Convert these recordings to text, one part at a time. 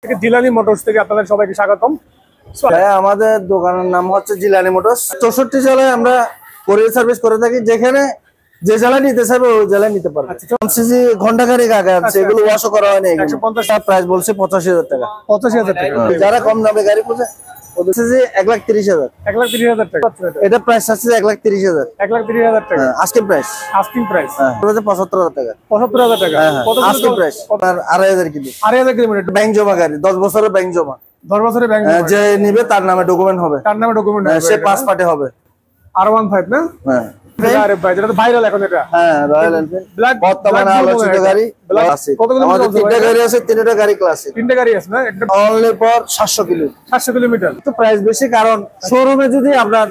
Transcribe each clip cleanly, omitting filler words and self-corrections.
Jilani motors থেকে আপনাদের সবাইকে স্বাগতম। আমাদের দোকানের নাম হচ্ছে জিলানি মোটরস। 64 জেলায় আমরা কোরিয়ার সার্ভিস করে থাকি, যেখানে যে জেলায় নিতে চাইবে ওই জেলায় নিতে পারবে। সিসি ঘন্টা খানিক আগে আছে, এগুলো ওয়াশও করা হয়নি। 150 প্রাইস বলছে 85,000 টাকা। 85,000 টাকা। যারা কম দামে গাড়ি খুঁজে ওদের সিসি 1,30,000। 1,30,000 টাকা। এটা প্রাইস আছে 1,30,000। 1,30,000 টাকা আজকের প্রাইস। আস্কিং প্রাইস 75,000 টাকা। 75,000 টাকা। কত আজকের প্রাইস? আর 2,500 কিলো। 2,500 কিলোমিটার ব্যাংক জমা গাড়ি, 10 বছরের ব্যাংক জমা। 10 বছরের ব্যাংক যে নিবে তার নামে ডকুমেন্ট হবে, তার নামে ডকুমেন্ট হবে, সে পাস পার্টি হবে। R15 না? হ্যাঁ। আরে ভাই, এটা তো ভাইরাল এখন এটা। হ্যাঁ, রয়্যাল এনফিল্ড বর্তমানে আলোচিত গাড়ি। আমাদের 3টা গাড়ি আছে, 3টা গাড়ি ক্লাসিক। 3টা গাড়ি আছে না? একটা অনলি ফর 700 কিলো। 700 কিলোমিটার। তো প্রাইস বেশি, কারণ শোরুমে যদি আপনার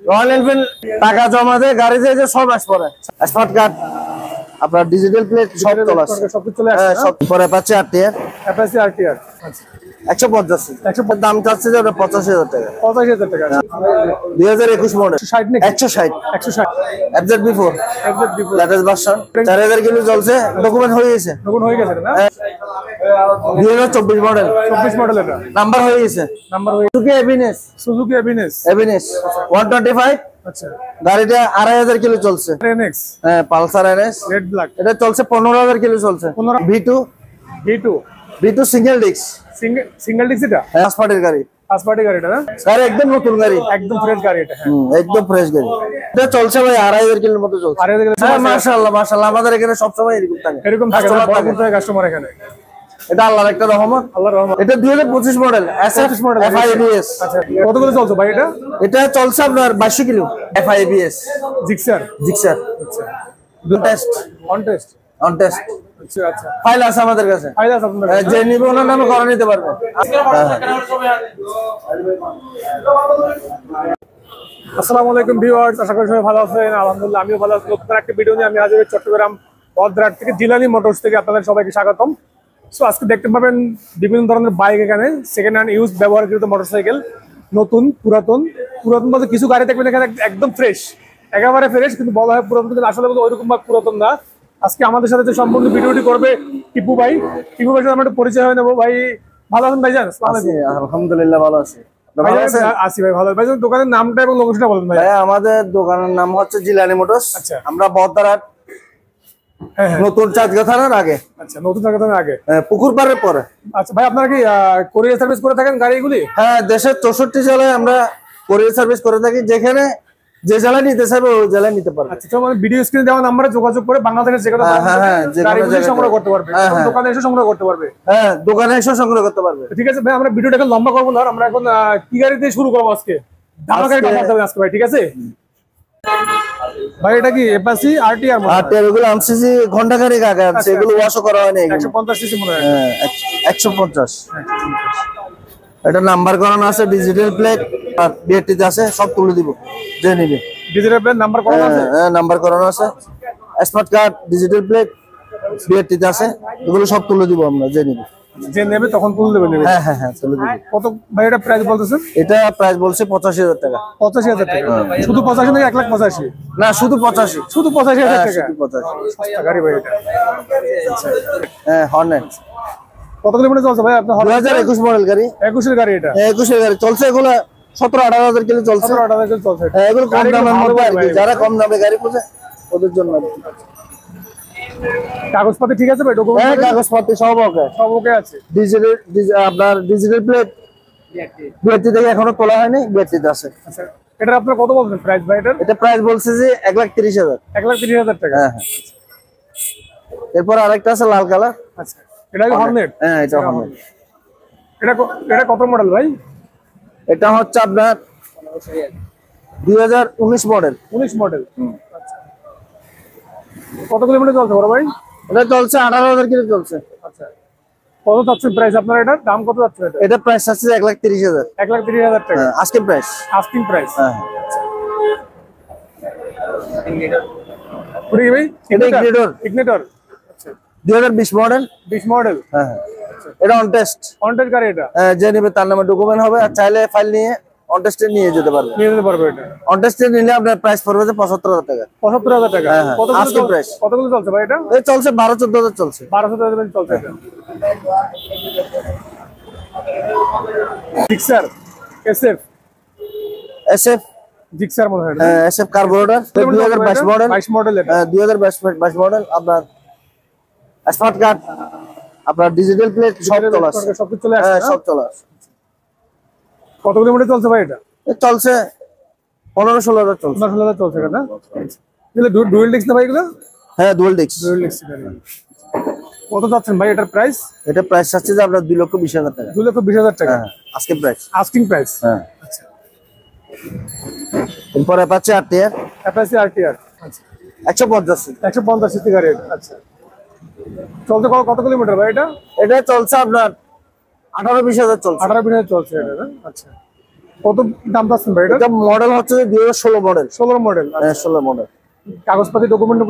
রয়্যাল এনফিল্ড টাকা জমা দেয়, গাড়ি যে সব আস পড়ে, স্মার্ট কার্ড, আপনার ডিজিটাল প্লেট সব চলে আসে, সব চলে আসে। হ্যাঁ, সব পরে পাচ্ছে RTR। Apache RTR। আচ্ছা, 150 দাম চাচ্ছে যে 85,000 টাকা। 85,000 টাকা। 2021 মডেল। 60 নাকি? 160 160 FZ-B4 লেটেস্ট ভার্সন। 4,000 কিলো চলছে, ডকুমেন্ট হয়ে গেছে। ডকুমেন্ট হয়ে গেছে না? 2024 মডেল। 24 মডেল এটা। নাম্বার হয়ে গেছে। নাম্বার হয়ে সুজুকি এভিনেস। 125। আচ্ছা, গাড়িটা 2,500 কিলো চলছে। NX হ্যাঁ, পালসার NS রেড ব্ল্যাক। এটা চলছে 15,000 কিলো চলছে। 15 V2 single disc. Single disc এটা? হ্যাঁ, ফার্স্ট পার্টির গাড়ি। ফার্স্ট পার্টি গাড়ি এটা না? গাড়ি একদম নতুন গাড়ি, একদম ফ্রেশ গাড়ি এটা। হ্যাঁ, একদম ফ্রেশ গাড়ি। এটা চলছে ভাই 2,500 কিলোর মতো চলছে। হ্যাঁ, মাশাআল্লাহ মাশাআল্lah, আমাদের এখানে সব সময় এরকম থাকে। এরকম থাকে কাস্টমার এখানে। এটা আল্লাহর একটা রহমত। আল্লাহর রহমত। এটা 2025 মডেল SF FIBS। আচ্ছা, কতগুলো চলছে ভাই এটা? এটা চলছে আপনার 2200 কিলো FIBS জিক্সার। আচ্ছা, অন টেস্ট। আচ্ছা আচ্ছা, ফাইল আছে আমাদের কাছে। ফাইল আছে আপনাদের কাছে? যে নিবে ওনার নামে করে নিতে পারবে। আসসালামু আলাইকুম ভিউয়ার্স, আশা করি সবাই ভালো আছেন। আলহামদুলিল্লাহ আমিও ভালো আছি। নতুন একটা ভিডিও নিয়ে আমি আজ চট্টগ্রাম বদরাট থেকে জিলানি মোটরস থেকে আপনাদের সবাইকে স্বাগতম। সো আজকে দেখতে পাবেন বিভিন্ন ধরনের বাইক, এখানে সেকেন্ড হ্যান্ড ইউজ ব্যবহারকৃত মোটরসাইকেল, নতুন পুরাতন বলতে কিছু গাড়ি দেখবেন এখানে একদম ফ্রেশ, একেবারে ফ্রেশ, কিন্তু বলা হয় পুরাতন, কিন্তু আসলে ওইরকম বা পুরাতন না। আজকে আমাদের সাথে যে সম্পূর্ণ ভিডিওটি করবে টিপু ভাই সাথে আমরা একটু পরিচয় হয়ে নেবো। ভাই ভালো আছেন ভাইজান? আলহামদুলিল্লাহ ভালো আছি। আছি ভাই, ভালো। ভাই দোকানের নামটা এবং লোকেশনটা বলুন ভাই। আমাদের দোকানের নাম হচ্ছে জিলানি মোটরস। আচ্ছা, আমরা বদরাট নতুন চাঁদগাঁ থানার আগে। আচ্ছা, নতুন চাঁদগাঁ থানার আগে, পুকুর পাড়ের পরে। আচ্ছা ভাই, আপনারা কি কোরিয়ার সার্ভিস করে থাকেন গাড়িগুলি? হ্যাঁ, দেশের 64 জেলায় আমরা কোরিয়ার সার্ভিস করে থাকি, যেখানে যে জেলায় নিতে চাইবে ওই জেলায় নিতে পারবে। আচ্ছা, মানে ভিডিও স্ক্রিনে দেওয়া নাম্বারে যোগাযোগ করে বাংলাদেশের যে কোনো গাড়িগুলি সংগ্রহ করতে পারবে, দোকানে এসে সংগ্রহ করতে পারবে। হ্যাঁ, দোকানে এসে সংগ্রহ করতে পারবে। ঠিক আছে ভাই, আমরা ভিডিওটা এখন লম্বা করবো না, আমরা এখন কি গাড়ি দিয়ে শুরু করবো আজকে? ধামা গাড়ি আজকে ভাই, ঠিক আছে ভাই? এটা কি অ্যাপাচি RTR? এগুলো আমসিসি ঘন্টা খানিক আগে আছে, এগুলো ওয়াশও করা হয়নি। 150 সিসি মনে হয়। হ্যাঁ, 150। এটা নাম্বার করানো আছে, ডিজিটাল প্লেট আর বিআরটি আছে, সব তুলে দিব যে নিবে। ডিজিটাল প্লেট নাম্বার করানো আছে? হ্যাঁ, নাম্বার করানো আছে, smart card, digital plate, BRT আছে, এগুলো সব তুলে দিব আমরা, যে নিবে। যে নেবে তখন তুলে দেবে? হ্যাঁ হ্যাঁ হ্যাঁ, তুলে দিব। কত ভাই এটা প্রাইস বলতেছেন? এটা প্রাইস বলছে 85,000 টাকা। 85,000 টাকা? শুধু 85 নাকি 1,85,000? না, শুধু 85। শুধু 85,000 টাকা? শুধু 85 গাড়ি ভাই এটা। হ্যাঁ, হর্নেট। কত কিলোমিটার চলছে ভাই আপনার? 2021 মডেল গাড়ি। 21 এর গাড়ি এটা? 21 এর গাড়ি চলছে, এগুলো 17-18,000 কিলো চলছে। 18,000 কিলো চলছে। হ্যাঁ, এগুলো কম দামের মধ্যে আর কি, যারা কম দামে গাড়ি খুঁজে ওদের জন্য। কাগজপত্র ঠিক আছে ভাই? ডকুমেন্ট? হ্যাঁ, কাগজপত্র সব ওকে, সব ওকে আছে। আপনার ডিজিটাল প্লেট বিআরটি থেকে এখনো তোলা হয়নি, বিআরটি আছে। আচ্ছা, এটা আপনার কত বলছেন প্রাইস ভাই? এটা প্রাইস বলছে যে 1,30,000। 1,30,000 টাকা? হ্যাঁ হ্যাঁ। এরপর আরেকটা আছে লাল কালার। আচ্ছা, এটা কি হর্নেট? হ্যাঁ, এটা হর্নেট। এটা কত মডেল ভাই? এটা হচ্ছে আপনার 2019 মডেল। 19 মডেল। আচ্ছা, কত কিলোমিটার চলছে বড় ভাই? এটা চলছে 18,000 কিলো চলছে। আচ্ছা, কত যাচ্ছে প্রাইস আপনার? এটার দাম কত যাচ্ছে? এটা প্রাইস আছে 1,30,000। 1,30,000 টাকা আজকের প্রাইস। Asking price? হ্যাঁ। পুরি ভাই এটা ইগনিটর। আচ্ছা, 2020 মডেল। 20 মডেল? হ্যাঁ হ্যাঁ। এটা অন টেস্ট গাড়ি এটা? যে নেবে তার নামে ডকুমেন্ট হবে, আর চাইলে ফাইল নিয়ে অন টেস্টে নিয়ে যেতে পারবে। এটা অন টেস্টে নিলে আপনার প্রাইস পড়বে 75,000 টাকা। 75,000 টাকা? আজকের প্রাইস। কতগুলো চলছে ভাই এটা? এই চলছে 12-14,000 চলছে। 12,000 চলছে এটা। জিক্সার এসএফ এসএফ জিক্সার মনে হয় এসএফ কার্বোরেটর 2022 মডেল 22 মডেল এটা 2022 মডেল আপনার স্মার্ট কার্ড আপনার ডিজিটাল প্লেট সব চলে আসছে সব কিছু চলে আসছে সব চলে আসছে কত কিলোমিটার চলছে ভাই এটা চলছে 15-16,000 চলছে 15-16,000 চলছে না এগুলো ডুয়াল ডিস্ক না ভাই এগুলো হ্যাঁ ডুয়াল ডিস্ক কত যাচ্ছেন ভাই এটার প্রাইস এটা প্রাইস আছে যে আপনার 2,20,000 টাকা 2,20,000 টাকা আজকে প্রাইস আস্কিং প্রাইস হ্যাঁ আচ্ছা এরপর অ্যাপাচি আরটিআর অ্যাপাচি আরটিআর আচ্ছা 150 সিসি গাড়ি আচ্ছা চলতে কত কিলোমিটার ভাই এটা এটা চলছে আপনার 18-20,000 চলছে 18-20,000 চলছে এটা না আচ্ছা কত দাম পাচ্ছেন ভাই এটা এটা মডেল হচ্ছে 2016 মডেল 16 মডেল হ্যাঁ 16 মডেল কাগজপাতি ডকুমেন্ট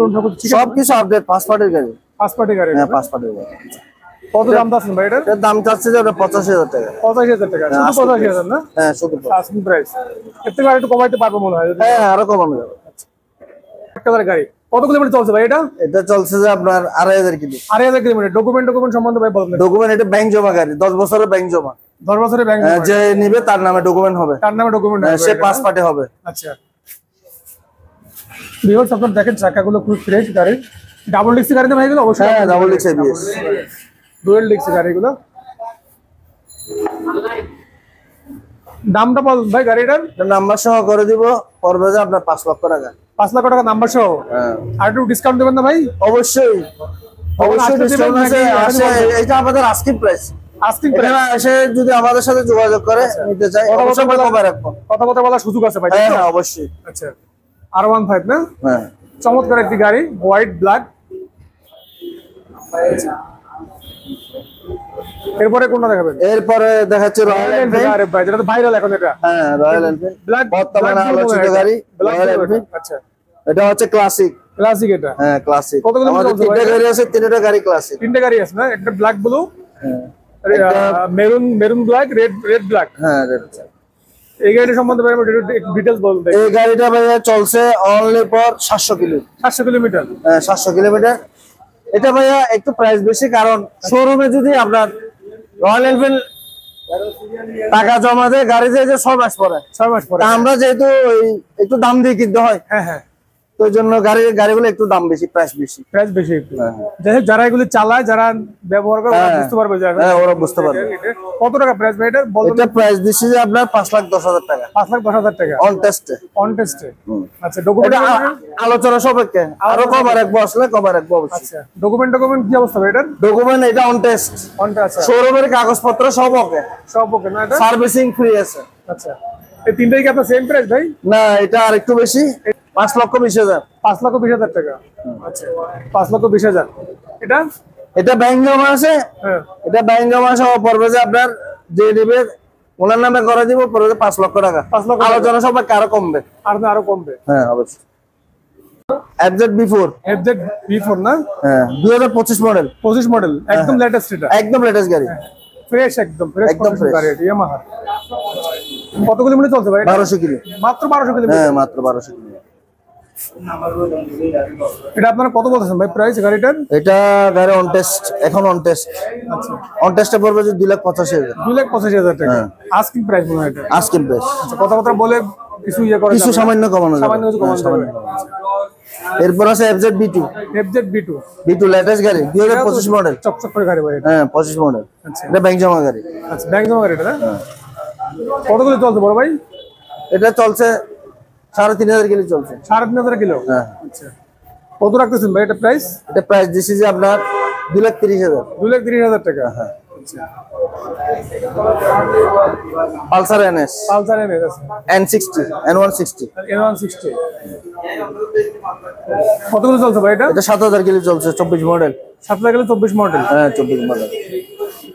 সব কিছু আপডেট পাসপোর্টের গাড়ি পাসপোর্টের গাড়ি হ্যাঁ পাসপোর্টের গাড়ি কত দাম পাচ্ছেন ভাই এটার এর দাম চাচ্ছে যে 85,000 টাকা 85,000 টাকা শুধু 85,000 না হ্যাঁ শুধু আস্কিং প্রাইস এর থেকে আরেকটু কমাইতে পারবো মনে হয় হ্যাঁ আরো কমানো যাবে একটা গাড়ি কত কিলোমিটার চলছে ভাই এটা এটা চলছে যে আপনার 2,500 কিলো 2,500 কিলোমিটার ডকুমেন্ট সম্বন্ধে ভাই বলবেন ডকুমেন্ট এটা ব্যাংক জমা গাড়ি 10 বছরের ব্যাংক জমা 10 বছরের ব্যাংক যে নিবে তার নামে ডকুমেন্ট হবে তার নামে ডকুমেন্ট সে পাস পার্টে হবে আচ্ছা ভিউয়ার্স আপনারা দেখেন চাকাগুলো খুব ফ্রেশ গাড়ি ডাবল ডিক্স গাড়ি না ভাই এগুলো অবশ্যই হ্যাঁ ডাবল ডিক্স এবিএস ডুয়াল ডিক্স গাড়িগুলো দামটা বল ভাই গাড়িটার নাম্বার সহ করে দিব পড়বে যে আপনার 5 লক্ষ টাকা 5 লাখ টাকা নাম্বার সহ হ্যাঁ আর একটু ডিসকাউন্ট দেবেন না ভাই অবশ্যই ডিসকাউন্ট আছে এটা আমাদের আস্কিং প্রাইস আস্কিং এখানে এসে যদি আমাদের সাথে যোগাযোগ করে নিতে চাই অবশ্যই কভার রাখবো কথা বলার সুযোগ আছে ভাই হ্যাঁ অবশ্যই আচ্ছা R15 না হ্যাঁ চমৎকার একটি গাড়ি হোয়াইট ব্ল্যাক এরপরে কোনটা দেখাবেন এরপরে দেখাচ্ছে রয়্যাল এনফিল্ড আরে ভাই যেটা তো ভাইরাল এখন এটা হ্যাঁ রয়্যাল এনফিল্ড ব্ল্যাক বর্তমানে আলোচিত গাড়ি রয়্যাল এনফিল্ড আচ্ছা এটা হচ্ছে ক্লাসিক এটা হ্যাঁ ক্লাসিক কত কিলোমিটার আমাদের তিনটা গাড়ি আছে তিনটা গাড়ি ক্লাসিক তিনটা গাড়ি আছে না একটা ব্ল্যাক ব্লু হ্যাঁ মেরুন ব্ল্যাক রেড ব্ল্যাক হ্যাঁ এই গাড়ির সম্বন্ধে ডিটেইলস বলতে এই গাড়িটা ভাইয়া চলছে অনলি ফর 700 কিলো 700 কিলোমিটার হ্যাঁ 700 কিলোমিটার এটা ভাইয়া একটু প্রাইস বেশি কারণ শোরুমে যদি আপনার রয়্যাল এনফিল্ড টাকা জমা দেয় গাড়ি যে 6 মাস পরে তা আমরা যেহেতু একটু দাম দিয়ে কিনতে হয় হ্যাঁ তো ওই জন্য গাড়িগুলো একটু দাম বেশি প্রাইস বেশি একটু যাই হোক যারা এগুলো চালায় যারা ব্যবহার করে ওরা বুঝতে পারবে যে হ্যাঁ ওরা বুঝতে পারবে কত টাকা প্রাইস ভাই এটার বলুন এটা প্রাইস দিছি যে আপনার 5,10,000 টাকা 5,10,000 টাকা অন টেস্টে আচ্ছা ডকুমেন্ট আলোচনা সাপেক্ষে আরো কভার রাখবো আসলে কভার রাখবো অবশ্যই আচ্ছা ডকুমেন্ট কি অবস্থা ভাই এটার ডকুমেন্ট এটা অন টেস্ট আচ্ছা শোরুমের কাগজপত্র সব ওকে না এটা সার্ভিসিং ফ্রি আছে আচ্ছা এই তিনটাই কি আপনার সেম প্রাইস ভাই না এটা আরেকটু বেশি 5,20,000 5,20,000 টাকা আচ্ছা 5,20,000 এটা ব্যাংক জমা আছে হ্যাঁ এটা ব্যাংক জমা সহ পড়বে যে আপনার যে নেবে ওনার নামে করে দিব পড়বে 5 লক্ষ টাকা 5 লক্ষ আলোচনা সবাই আরো কমবে আরো কমবে হ্যাঁ অবশ্যই FZ-B4 না হ্যাঁ 2025 মডেল 25 মডেল একদম লেটেস্ট এটা একদম লেটেস্ট গাড়ি ফ্রেশ একদম ফ্রেশ গাড়ি এটা ইয়ামাহা কত কিলোমিটার চলছে ভাই 1200 কিলো মাত্র 1200 কিলোমিটার হ্যাঁ মাত্র 1200 কিলো এটা আপনারা কত বলতেছেন ভাই প্রাইস গাড়িটার এটা গাড়ি অন টেস্ট এখন অন টেস্ট আচ্ছা অন টেস্টে পড়বে যে 2,85,000 2,85,000 টাকা আস্কিং প্রাইস মনে হয় এটা আজকের প্রাইস আচ্ছা কথা বলে কিছু করে কিছু সামান্য কমানো যাবে সামান্য কমানো যাবে এরপর আছে FZ-B2 B2 লেটেস্ট গাড়ি 2025 মডেল চকচক করে গাড়ি ভাই হ্যাঁ 25 মডেল এটা ব্যাংক জমা গাড়ি আচ্ছা ব্যাংক জমা গাড়ি এটা না কত করে চলছে বড় ভাই এটা চলছে 3,500 কিলো চলছে 3,500 কিলো হ্যাঁ আচ্ছা কত রাখতেছেন ভাই এটা প্রাইস এটা প্রাইস দিছি যে আপনার 2,30,000 2,30,000 টাকা হ্যাঁ পালসার NS N60 N160 কত করে চলছে ভাই এটা 7,000 কিলো চলছে 24 মডেল 7,000 কিলো 24 মডেল হ্যাঁ 24 মডেল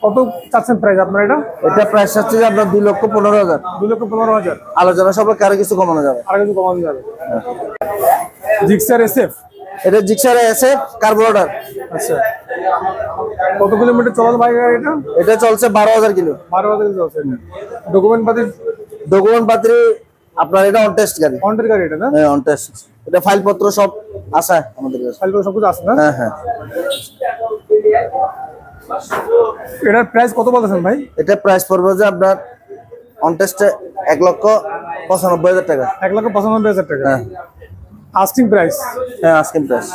কত চাচ্ছেন প্রাইস আপনার এটা প্রাইস হচ্ছে যে আপনার 2,15,000 2,15,000 আলোচনা সবাই কারো কিছু কমানো যাবে আর কিছু কমানো যাবে জিক্সার SF এটা জিক্সার SF কার্বোরেটর আচ্ছা কত কিলোমিটার চলাল ভাই এটা চলছে 12,000 কিলো 12,000 কিলো চলছে ডকুমেন্ট পাতি আপনার এটা অন টেস্ট গাড়ি এটা না হ্যাঁ অন টেস্ট এটা ফাইল পত্র সব আছে আমাদের কাছে ফাইল পত্র সব কিছু আছে না হ্যাঁ হ্যাঁ এটার প্রাইস কত বলতেছেন ভাই এটা প্রাইস পড়বে যে আপনার অন টেস্টে 1,95,000 টাকা। 1,95,000 টাকা। হ্যাঁ আস্কিং প্রাইস। হ্যাঁ আস্কিং প্রাইস।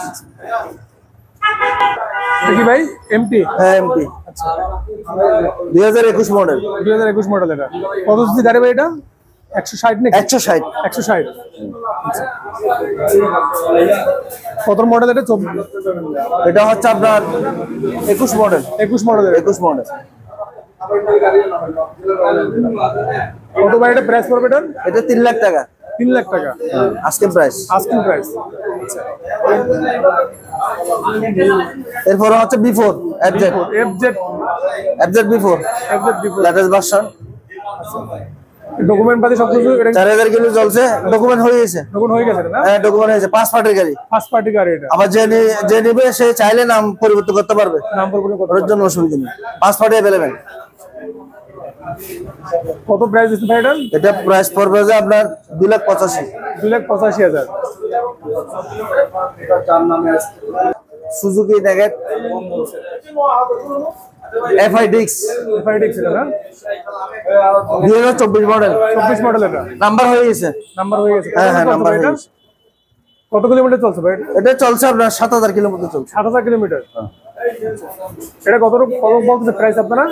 দেখি ভাই এমটি। হ্যাঁ এমটি। আচ্ছা 2021 মডেল। 2021 মডেল এটা। কত সিসি গাড়ি ভাই এটা? 160 নাকি? 160। 160। কত মডেল এটা? এটা হচ্ছে আপনার 21 মডেল। 21 মডেল। 21 মডেল। কত ভাই এটা প্রাইস পড়বে এটা? এটা 3 লাখ টাকা। 3 লাখ টাকা আস্কিং প্রাইস। Asking price. এরপর হচ্ছে B4 FZ। FZ B4 latest version. Document পাতি সবকিছু 4000 কিলো চলছে। ডকুমেন্ট হয়ে গেছে। ডকুমেন্ট হয়ে গেছে না? হ্যাঁ ডকুমেন্ট হয়েছে। 5 পার্টির গাড়ি। 5 পার্টি গাড়ি এটা। আবার যে নেবে সে চাইলে নাম পরিবর্তন করতে পারবে। নাম পরিবর্তন করতে ওর জন্য অসুবিধা নেই। 5 পার্টি अवेलेबल। কত প্রাইস দিচ্ছেন ভাই এটা? এটা প্রাইস পড়বে যে আপনার 2,85,000। 2,85,000। সুজুকি নেগেট FIDX এটা না? 2024 মডেল। 24 মডেল এটা। নাম্বার হয়ে গেছে। নাম্বার হয়ে গেছে। হ্যাঁ হ্যাঁ নাম্বার হয়ে গেছে। কত কিলোমিটার চলছে ভাই এটা? এটা চলছে আপনার 7,000 কিলোর মতো চলছে। 7,000 কিলোমিটার। এটা কত বলতেছে প্রাইস আপনারা?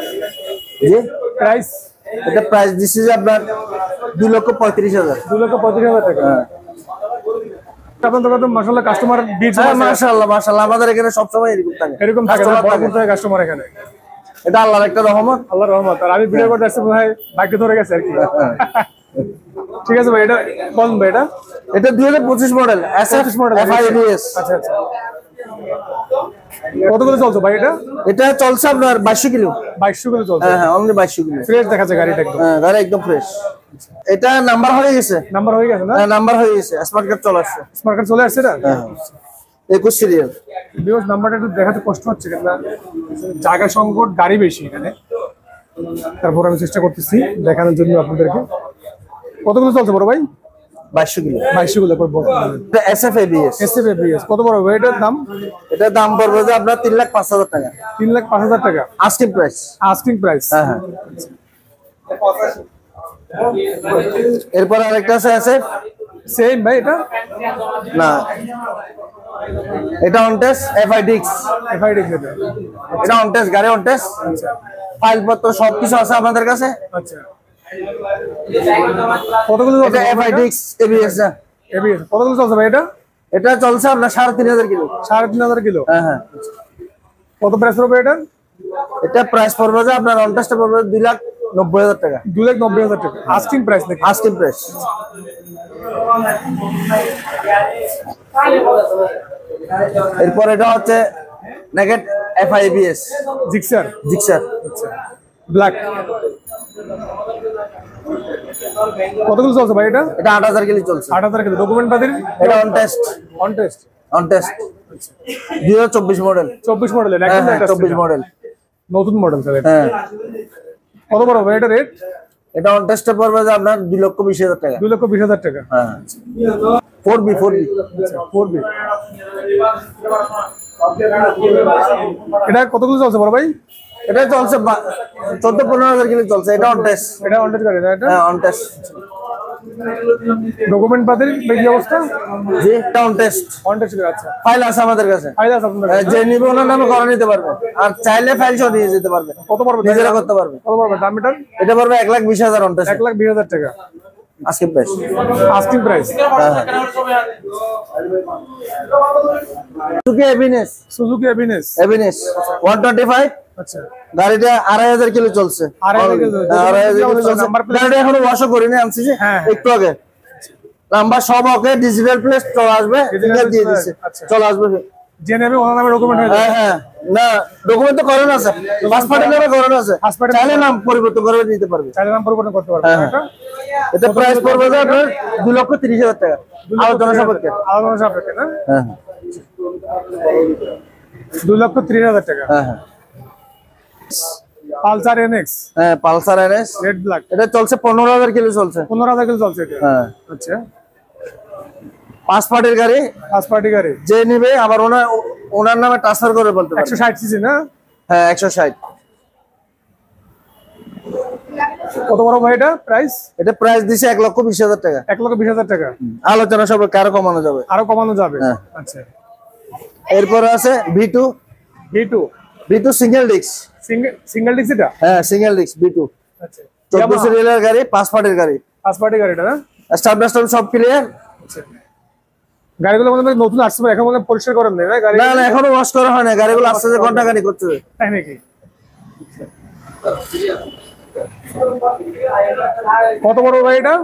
জি প্রাইস এটা প্রাইস দিচ্ছে যে আপনার 2,35,000। 2,35,000 টাকা। আপনাদের দোকানে মাশাআল্লাহ কাস্টমার বিট। হ্যাঁ মাশাআল্লাহ মাশাআল্লাহ আমাদের এখানে সব সময় এরকম থাকে। এরকম থাকে না, বড় বড় কাস্টমার এখানে। এটা আল্লাহর একটা রহমত। আল্লাহর রহমত। আর আমি ভিডিও করতে আসছি ভাই বাইকে ধরে গেছে আর কি। ঠিক আছে ভাই এটা কোন ভাই এটা? এটা 2025 মডেল SF মডেল FIDS। আচ্ছা আচ্ছা। কতগুলো চলছে ভাই এটা? এটা চলছে আপনার 2200 কিলো। 2200 কিলো চলছে। হ্যাঁ হ্যাঁ অনলি 2200 কিলো। ফ্রেশ দেখাচ্ছে গাড়িটা একদম। হ্যাঁ গাড়ি একদম ফ্রেশ। এটা নাম্বার হয়ে গেছে। নাম্বার হয়ে গেছে না? হ্যাঁ নাম্বার হয়ে গেছে। স্মার্ট কার্ড চলে আসছে। স্মার্ট কার্ড চলে আসছে না? হ্যাঁ 21 সিরিয়াল। ভিউয়ার্স নাম্বারটা একটু দেখাতে কষ্ট হচ্ছে কেন জায়গা সংকট, গাড়ি বেশি এখানে। তারপর আমি চেষ্টা করতেছি দেখানোর জন্য আপনাদেরকে। কতগুলো চলছে বড় ভাই? 2200 কিলো। 2200 গুলো পড়বে। এটা SF ABS। SF ABS কত বড় ভাই এটার দাম? এটার দাম পড়বে যে আপনার 3,05,000 টাকা। 3,05,000 টাকা আস্কিং প্রাইস। Asking price. হ্যাঁ হ্যাঁ। এরপর আরেকটা আছে SF। সেম ভাই এটা? না এটা অন টেস্ট FIDX। FIDX এটা। এটা অন টেস্ট গাড়ি অন টেস্ট। ফাইল পত্র সবকিছু আছে আমাদের কাছে। আচ্ছা কতগুলো চলছে? এটা FIDX ABS। ABS কতগুলো চলছে ভাই এটা? এটা চলছে আপনার 3,500 কিলো। 3,500 কিলো। হ্যাঁ হ্যাঁ। কত প্রাইস পড়বে এটা? এটা প্রাইস পড়বে যে আপনার অন টেস্টে পড়বে 2,90,000 টাকা। 2,90,000 টাকা আস্কিং প্রাইস নাকি? Asking price. এরপর এটা হচ্ছে নেগেট FIBS জিক্সার। জিক্সার। আচ্ছা ব্ল্যাক কতগুলো চলছে ভাই এটা? এটা 8,000 কিলো চলছে। 8,000 কিলো। ডকুমেন্ট পাতির? এটা on test. On test. On test 2024 model. 24 মডেলের হ্যাঁ একদম হ্যাঁ latest 24 এটা। মডেল। নতুন মডেল স্যার এটা। হ্যাঁ কত বড় ভাই এটা রেট? এটা অন টেস্টে পড়বে যে আপনার 2,20,000 টাকা। 2,20,000 টাকা। হ্যাঁ 4B 4B। আচ্ছা 4B এটা কতগুলো চলছে বড় ভাই? এটা চলছে 14-15,000 কিলো চলছে। এটা অন টেস্ট। এটা অন টেস্ট গাড়ি না এটা? হ্যাঁ অন টেস্ট। ডকুমেন্ট পাতির কি অবস্থা? জি এটা অন টেস্ট। অন টেস্ট আচ্ছা। ফাইল আছে আমাদের কাছে। ফাইল আছে আপনাদের কাছে? যে নিবে ওনার নামে করে নিতে পারবে। আর চাইলে ফাইল সহ নিয়ে যেতে পারবে। কত পড়বে? নিজেরা করতে পারবে। কত পড়বে দাম এটার? এটা পড়বে 1,20,000 অন টেস্ট। 1,20,000 টাকা আস্কিং প্রাইস। Asking price. হ্যাঁ হ্যাঁ। সুজুকি এভিনেস। সুজুকি এভিনেস। এভিনেস 125। আচ্ছা গাড়িটা 2,500 কিলো চলছে। 2,500 কিলো। 2,500 কিলো চলছে। Number plate? গাড়িটা এখনো ওয়াশও করিনি, আনছি যে হ্যাঁ। একটু আগে। নাম্বার সব ওকে, ডিজিটাল প্লেট চলে আসবে। ফিঙ্গার দিয়ে দিচ্ছে। আচ্ছা। চলে আসবে। যে নেবে ওনার নামে ডকুমেন্ট হয়ে যাবে। হ্যাঁ হ্যাঁ। না ডকুমেন্ট তো করানো আছে। পাসপোর্টের নামে করানো আছে। পাসপোর্টের চাইলে নাম পরিবর্তন করে নিতে পারবে। চাইলে নাম পরিবর্তন করতে পারবে। হ্যাঁ, হ্যাঁ। এটা প্রাইস পড়বে যে আপনার 2,30,000 টাকা। আলোচনা সাপেক্ষে। আলোচনা সাপেক্ষে না? হ্যাঁ 2,30,000 টাকা। হ্যাঁ হ্যাঁ। পালসার এনএক্স হ্যাঁ পালসার এনএস। রেড ব্ল্যাক এটা চলছে 15,000 কিলো চলছে। 15,000 কিলো চলছে এটা। হ্যাঁ আচ্ছা 5 পার্টির গাড়ি। ফার্স্ট পার্টি গাড়ি। যে নিবে আবার ওনার নামে ট্রান্সফার করে বলতে পারবে। 160 সিসি না? হ্যাঁ 160। কত বড় ভাই এটা প্রাইস? এটা প্রাইস দিছে 1,20,000 টাকা। 1,20,000 টাকা। আলোচনা সব আরো কমানো যাবে। আরো কমানো যাবে। হ্যাঁ। আচ্ছা। এরপর আছে V2 V2 single disc. Single disc এটা? হ্যাঁ সিঙ্গেল ডিস্ক V2। আচ্ছা। 14 সিরিয়ালের গাড়ি, 5 পার্টির গাড়ি। 5 পার্টি গাড়িটা না? স্টার্ট সব ক্লিয়ার। আচ্ছা। গাড়িগুলো মনে হয় নতুন আসছে, এখন মনে হয় পরিষ্কার করেন না গাড়ি? না না এখনো ওয়াশ করা হয় না, গাড়িগুলো আসছে যে ঘন্টা গাড়ি করতে। তাই নাকি? কত বড় ভাই এটা?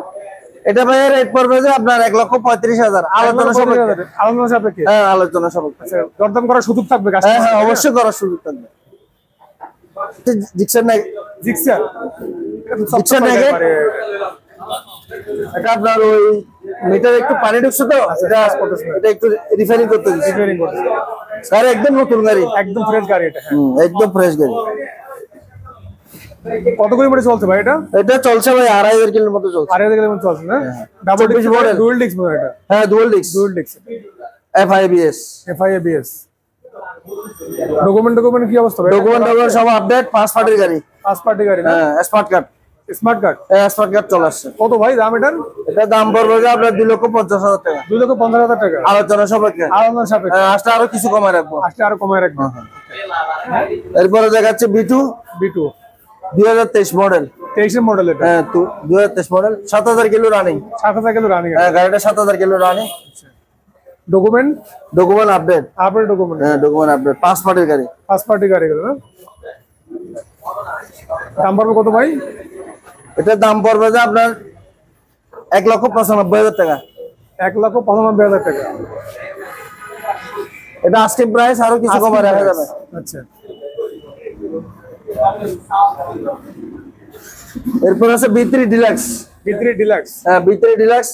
এটা ভাই রেট পড়বে যে আপনার 1,35,000। আলোচনা সাপেক্ষে। আলোচনা সাপেক্ষে? হ্যাঁ আলোচনা সাপেক্ষে। আচ্ছা, দরদাম করার সুযোগ থাকবে? হ্যাঁ হ্যাঁ অবশ্যই করার সুযোগ থাকবে। জিক্সার না জিক্সার জিক্সার না এটা আপনার ওই মিটার একটু পানি ঢুকছে তো এটা একটু রিফাইনিং করতে দিচ্ছি। গাড়ি একদম নতুন গাড়ি, একদম ফ্রেশ গাড়ি এটা। একদম ফ্রেশ গাড়ি। কত কিলোমিটার চলছে ভাই এটা? এটা চলছে ভাই 2,500 কিলোর মতো চলছে। 2,500 কিলোমিটার চলছে না? Double disc model, dual disk model এটা? হ্যাঁ ডুয়াল ডিস্ক। FIABS। ডকুমেন্ট কি অবস্থা ভাই? ডকুমেন্ট সব আপডেট, 5 পার্টির গাড়ি। 5 পার্টি গাড়ি না? হ্যাঁ স্মার্ট কার্ড। স্মার্ট কার্ড চলে আসছে। কত ভাই দাম এটার? এটা দাম পড়বে যে আপনার 2,50,000 টাকা। 2,50,000 টাকা। আলোচনা সাপেক্ষে। আলোচনা সাপেক্ষে। আসলে আরো কিছু কমায় রাখবো। আরো কমায় রাখবো। এরপরে দেখাচ্ছে B2 2023 মডেল। 23 মডেল এটা? হ্যাঁ 2023 model, 7,000 kilo running. 7,000 kilo running? হ্যাঁ গাড়িটা 7,000 kilo running. Document update. Document? হ্যাঁ ডকুমেন্ট আপডেট, 5 পার্টির গাড়ি। 5 পার্টি গাড়ি গুলো না? দাম পড়বে কত ভাই? এটার দাম পড়বে যে আপনার 1,95,000 টাকা। 1,95,000 টাকা। এটা আস্কিং প্রাইস, আরো কিছু কমায় রাখা যাবে। আচ্ছা। এরপর আছে B3 ডিলাক্স। হ্যাঁ B3 ডিলাক্স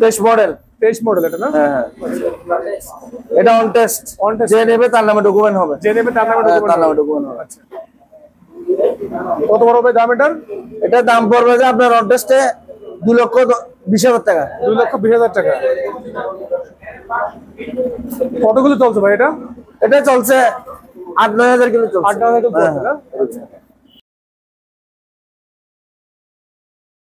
23 মডেল। 23 মডেল এটা না? হ্যাঁ এটা অন টেস্ট। যে নেবে তার নামে ডকুমেন্ট হবে। ডকুমেন্ট হবে। আচ্ছা। কত বড় হবে দাম এটার? এটা দাম পড়বে যে আপনার অন টেস্টে 2,20,000 টাকা। 2,20,000 টাকা। কতগুলো চলছে ভাই এটা? এটা চলছে 8-9 হাজার কিলো চলছে। 8-9 হাজার চলছে না?